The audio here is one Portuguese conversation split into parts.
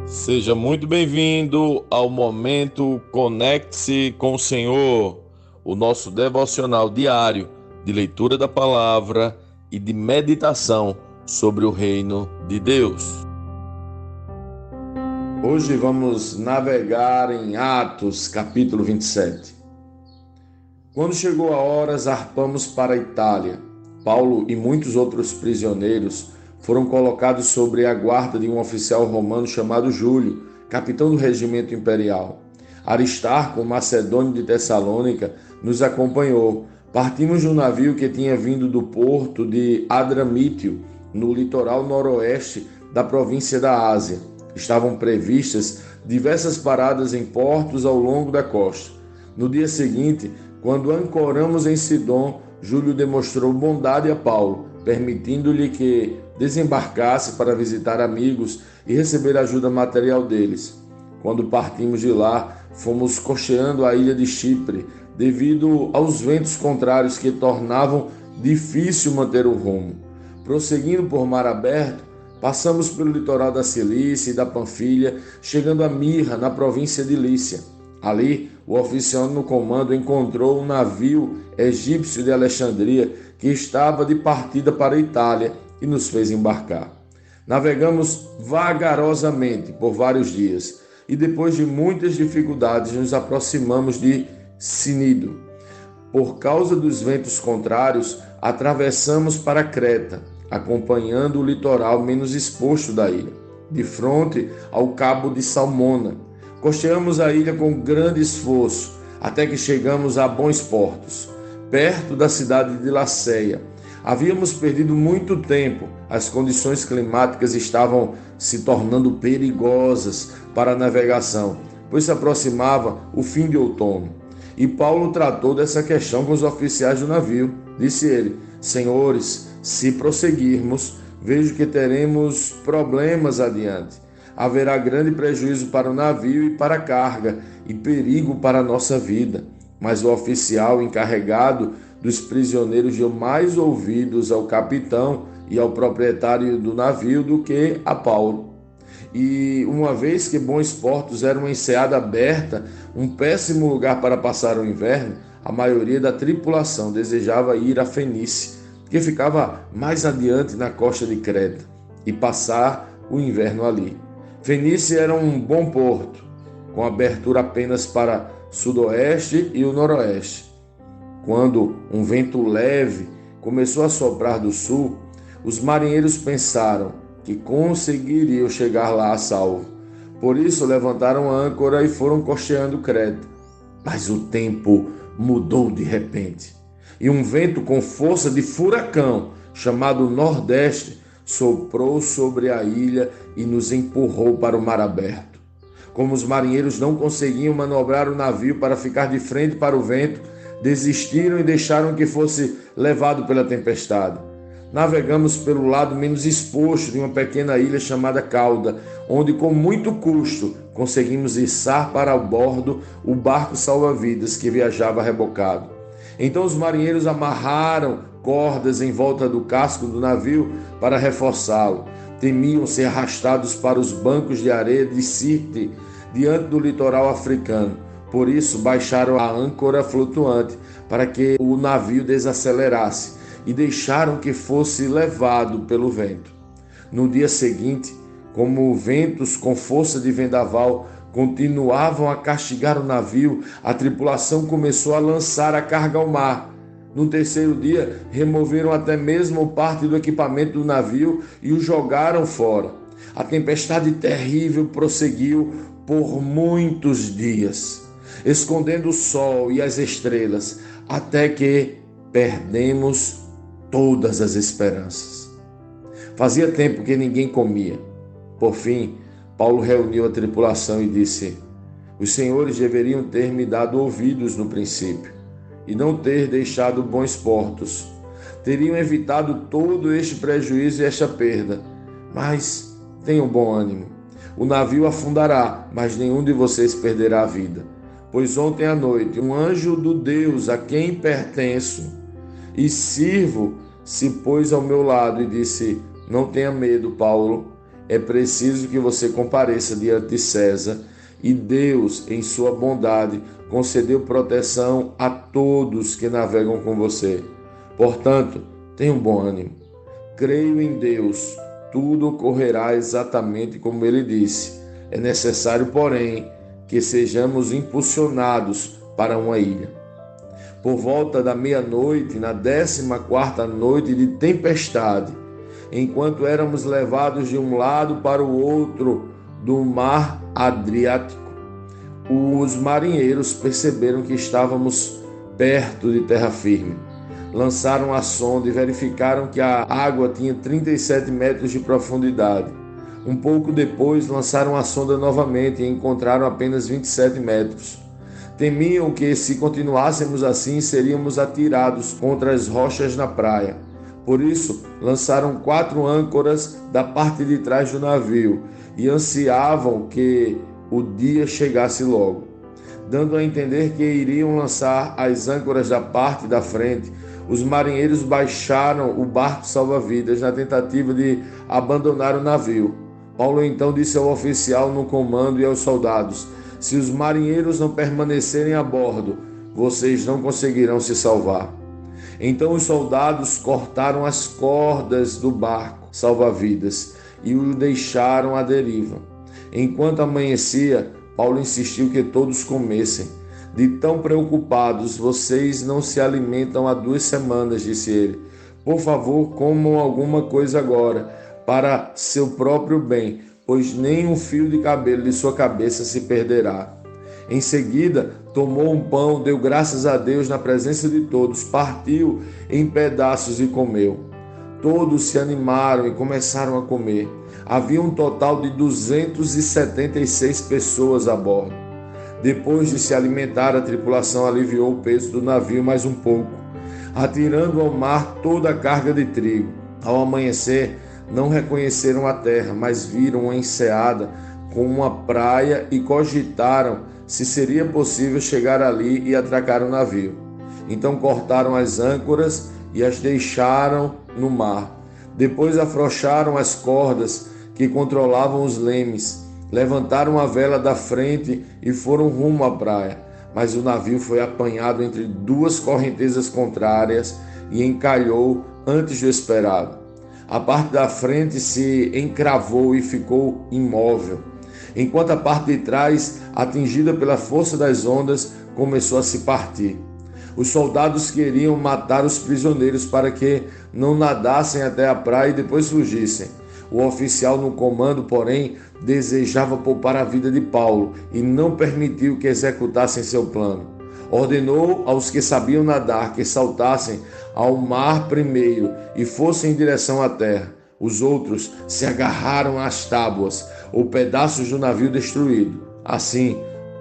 Seja muito bem-vindo ao momento Conecte-se com o Senhor, o nosso devocional diário de leitura da palavra e de meditação sobre o reino de Deus. Hoje vamos navegar em Atos, capítulo 27. Quando chegou a hora, zarpamos para a Itália. Paulo e muitos outros prisioneiros foram colocados sob a guarda de um oficial romano chamado Júlio, capitão do regimento imperial. Aristarco, macedônio de Tessalônica, nos acompanhou. Partimos de um navio que tinha vindo do porto de Adramítio, no litoral noroeste da província da Ásia. Estavam previstas diversas paradas em portos ao longo da costa. No dia seguinte, quando ancoramos em Sidom, Júlio demonstrou bondade a Paulo, permitindo-lhe que desembarcasse para visitar amigos e receber ajuda material deles. Quando partimos de lá, fomos costeando a ilha de Chipre, devido aos ventos contrários que tornavam difícil manter o rumo. Prosseguindo por mar aberto, passamos pelo litoral da Cilícia e da Panfilha, chegando a Mirra, na província de Lícia. Ali, o oficial no comando encontrou um navio egípcio de Alexandria que estava de partida para a Itália e nos fez embarcar. Navegamos vagarosamente por vários dias e depois de muitas dificuldades nos aproximamos de Cnido. Por causa dos ventos contrários, atravessamos para Creta, acompanhando o litoral menos exposto da ilha, de frente ao cabo de Salmona. Costeamos a ilha com grande esforço, até que chegamos a bons portos, perto da cidade de Laceia. Havíamos perdido muito tempo, as condições climáticas estavam se tornando perigosas para a navegação, pois se aproximava o fim de outono. E Paulo tratou dessa questão com os oficiais do navio. Disse ele: Senhores, se prosseguirmos, vejo que teremos problemas adiante. Haverá grande prejuízo para o navio e para a carga, e perigo para a nossa vida. Mas o oficial encarregado dos prisioneiros deu mais ouvidos ao capitão e ao proprietário do navio do que a Paulo. E uma vez que bons portos eram uma enseada aberta, um péssimo lugar para passar o inverno, a maioria da tripulação desejava ir a Fenícia, que ficava mais adiante na costa de Creta, e passar o inverno ali. Fenícia era um bom porto, com abertura apenas para sudoeste e o noroeste. Quando um vento leve começou a soprar do sul, os marinheiros pensaram que conseguiriam chegar lá a salvo. Por isso levantaram a âncora e foram costeando Creta. Mas o tempo mudou de repente, e um vento com força de furacão, chamado Nordeste, soprou sobre a ilha e nos empurrou para o mar aberto. Como os marinheiros não conseguiam manobrar o navio para ficar de frente para o vento, desistiram e deixaram que fosse levado pela tempestade. Navegamos pelo lado menos exposto de uma pequena ilha chamada Cauda, onde com muito custo conseguimos içar para bordo o barco salva-vidas que viajava rebocado. Então os marinheiros amarraram cordas em volta do casco do navio para reforçá-lo. Temiam ser arrastados para os bancos de areia de Sirte, diante do litoral africano. Por isso baixaram a âncora flutuante para que o navio desacelerasse e deixaram que fosse levado pelo vento. No dia seguinte, como ventos com força de vendaval continuavam a castigar o navio, a tripulação começou a lançar a carga ao mar. No terceiro dia, removeram até mesmo parte do equipamento do navio e o jogaram fora. A tempestade terrível prosseguiu por muitos dias, escondendo o sol e as estrelas, até que perdemos todas as esperanças. Fazia tempo que ninguém comia. Por fim, Paulo reuniu a tripulação e disse: Os senhores deveriam ter me dado ouvidos no princípio e não ter deixado bons portos. Teriam evitado todo este prejuízo e esta perda. Mas tenham bom ânimo. O navio afundará, mas nenhum de vocês perderá a vida. Pois ontem à noite um anjo do Deus a quem pertenço e sirvo se pôs ao meu lado e disse: Não tenha medo, Paulo. é preciso que você compareça diante de César, e Deus, em sua bondade, concedeu proteção a todos que navegam com você. Portanto, tenha um bom ânimo. Creio em Deus, tudo ocorrerá exatamente como ele disse. É necessário, porém, que sejamos impulsionados para uma ilha. Por volta da meia-noite, na 14ª noite de tempestade, enquanto éramos levados de um lado para o outro do mar Adriático, os marinheiros perceberam que estávamos perto de terra firme. Lançaram a sonda e verificaram que a água tinha 37 metros de profundidade. Um pouco depois, lançaram a sonda novamente e encontraram apenas 27 metros. Temiam que, se continuássemos assim, seríamos atirados contra as rochas na praia. Por isso, lançaram 4 âncoras da parte de trás do navio e ansiavam que o dia chegasse logo. Dando a entender que iriam lançar as âncoras da parte da frente, os marinheiros baixaram o barco salva-vidas na tentativa de abandonar o navio. Paulo então disse ao oficial no comando e aos soldados: se os marinheiros não permanecerem a bordo, vocês não conseguirão se salvar. Então os soldados cortaram as cordas do barco salva-vidas e o deixaram à deriva. Enquanto amanhecia, Paulo insistiu que todos comessem. De tão preocupados, vocês não se alimentam há 2 semanas, disse ele. Por favor, comam alguma coisa agora, para seu próprio bem, pois nem um fio de cabelo de sua cabeça se perderá. Em seguida, tomou um pão, deu graças a Deus na presença de todos, partiu em pedaços e comeu. Todos se animaram e começaram a comer. Havia um total de 276 pessoas a bordo. Depois de se alimentar, a tripulação aliviou o peso do navio mais um pouco, atirando ao mar toda a carga de trigo. Ao amanhecer, não reconheceram a terra, mas viram uma enseada com uma praia e cogitaram se seria possível chegar ali e atracar o navio. Então cortaram as âncoras e as deixaram no mar. Depois afrouxaram as cordas que controlavam os lemes, levantaram a vela da frente e foram rumo à praia. Mas o navio foi apanhado entre 2 correntezas contrárias e encalhou antes do esperado. A parte da frente se encravou e ficou imóvel, enquanto a parte de trás, atingida pela força das ondas, começou a se partir. Os soldados queriam matar os prisioneiros para que não nadassem até a praia e depois fugissem. O oficial no comando, porém, desejava poupar a vida de Paulo e não permitiu que executassem seu plano. Ordenou aos que sabiam nadar que saltassem ao mar primeiro e fossem em direção à terra. Os outros se agarraram às tábuas ou pedaços do navio destruído. Assim,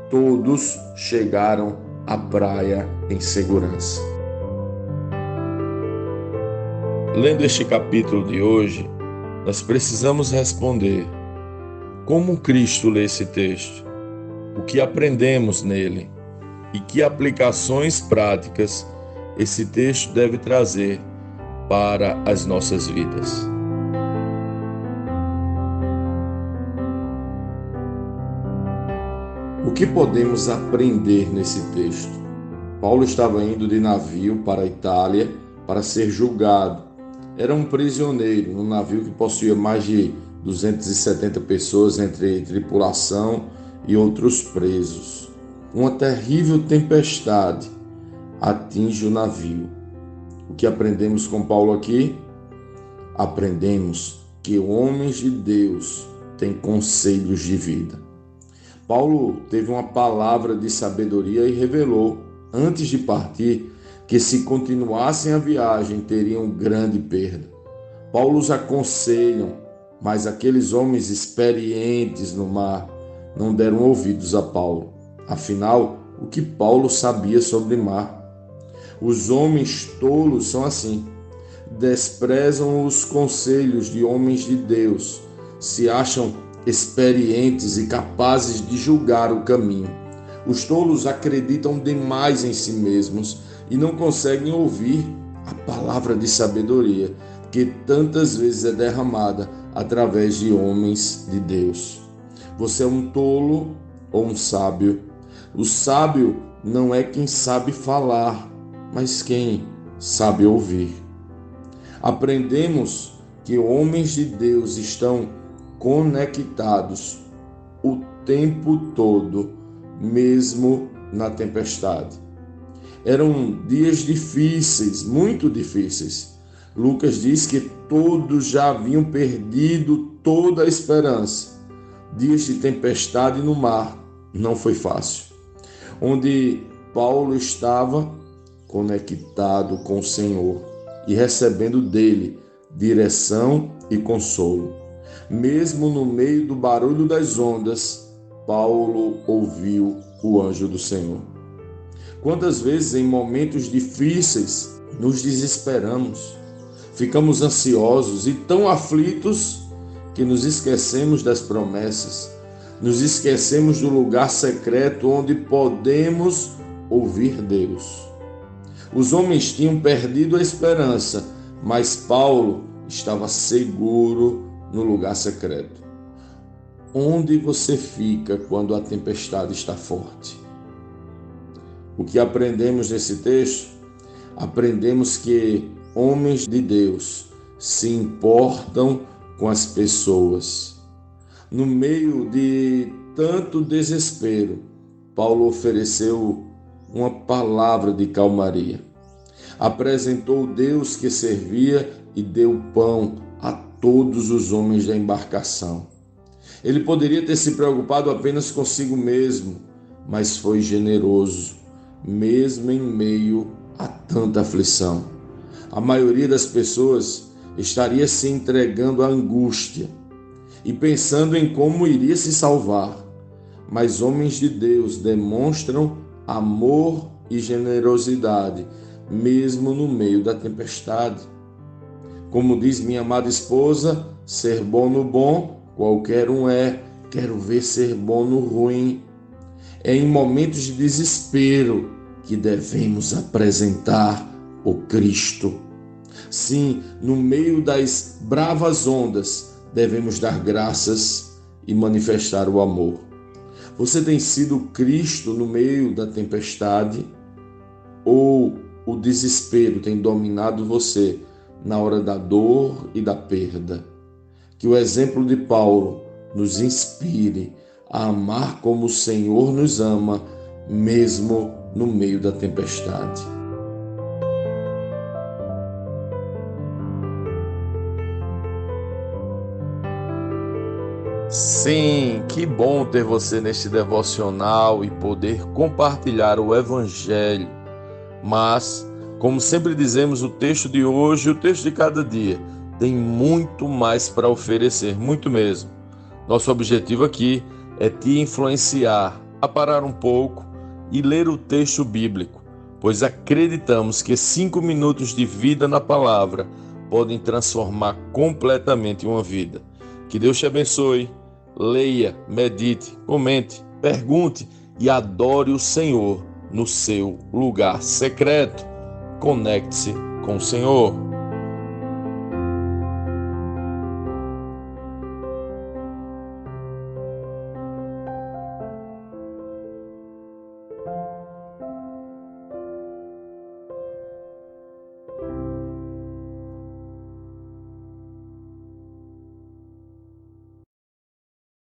todos chegaram à praia em segurança. Lendo este capítulo de hoje, nós precisamos responder: como Cristo lê esse texto? O que aprendemos nele? E que aplicações práticas esse texto deve trazer para as nossas vidas? O que podemos aprender nesse texto? Paulo estava indo de navio para a Itália para ser julgado. Era um prisioneiro num navio que possuía mais de 270 pessoas entre tripulação e outros presos. Uma terrível tempestade atinge o navio. O que aprendemos com Paulo aqui? Aprendemos que homens de Deus têm conselhos de vida. Paulo teve uma palavra de sabedoria e revelou, antes de partir, que se continuassem a viagem teriam grande perda. Paulo os aconselha, mas aqueles homens experientes no mar não deram ouvidos a Paulo. Afinal, o que Paulo sabia sobre mar? Os homens tolos são assim. Desprezam os conselhos de homens de Deus, se acham experientes e capazes de julgar o caminho. Os tolos acreditam demais em si mesmos e não conseguem ouvir a palavra de sabedoria que tantas vezes é derramada através de homens de Deus. Você é um tolo ou um sábio? O sábio não é quem sabe falar, mas quem sabe ouvir. Aprendemos que homens de Deus estão conectados o tempo todo, mesmo na tempestade. Eram dias difíceis, muito difíceis. Lucas diz que todos já haviam perdido toda a esperança. Dias de tempestade no mar, não foi fácil. Onde Paulo estava conectado com o Senhor e recebendo dele direção e consolo. Mesmo no meio do barulho das ondas, Paulo ouviu o anjo do Senhor. Quantas vezes em momentos difíceis nos desesperamos, ficamos ansiosos e tão aflitos que nos esquecemos das promessas, nos esquecemos do lugar secreto onde podemos ouvir Deus. Os homens tinham perdido a esperança, mas Paulo estava seguro no lugar secreto. Onde você fica quando a tempestade está forte? O que aprendemos nesse texto? Aprendemos que homens de Deus se importam com as pessoas. No meio de tanto desespero, Paulo ofereceu uma palavra de calmaria. Apresentou o Deus que servia e deu pão a todos os homens da embarcação. Ele poderia ter se preocupado apenas consigo mesmo, mas foi generoso, mesmo em meio a tanta aflição. A maioria das pessoas estaria se entregando à angústia e pensando em como iria se salvar, mas homens de Deus demonstram amor e generosidade, mesmo no meio da tempestade. Como diz minha amada esposa, ser bom no bom, qualquer um é, quero ver ser bom no ruim. É em momentos de desespero que devemos apresentar o Cristo. Sim, no meio das bravas ondas, devemos dar graças e manifestar o amor. Você tem sido Cristo no meio da tempestade? Ou o desespero tem dominado você na hora da dor e da perda? Que o exemplo de Paulo nos inspire a amar como o Senhor nos ama, mesmo no meio da tempestade. Sim, que bom ter você neste devocional e poder compartilhar o Evangelho. Mas, como sempre dizemos, o texto de hoje, o texto de cada dia, tem muito mais para oferecer, muito mesmo. Nosso objetivo aqui é te influenciar a parar um pouco e ler o texto bíblico, pois acreditamos que 5 minutos de vida na palavra podem transformar completamente uma vida. Que Deus te abençoe. Leia, medite, comente, pergunte e adore o Senhor no seu lugar secreto. Conecte-se com o Senhor.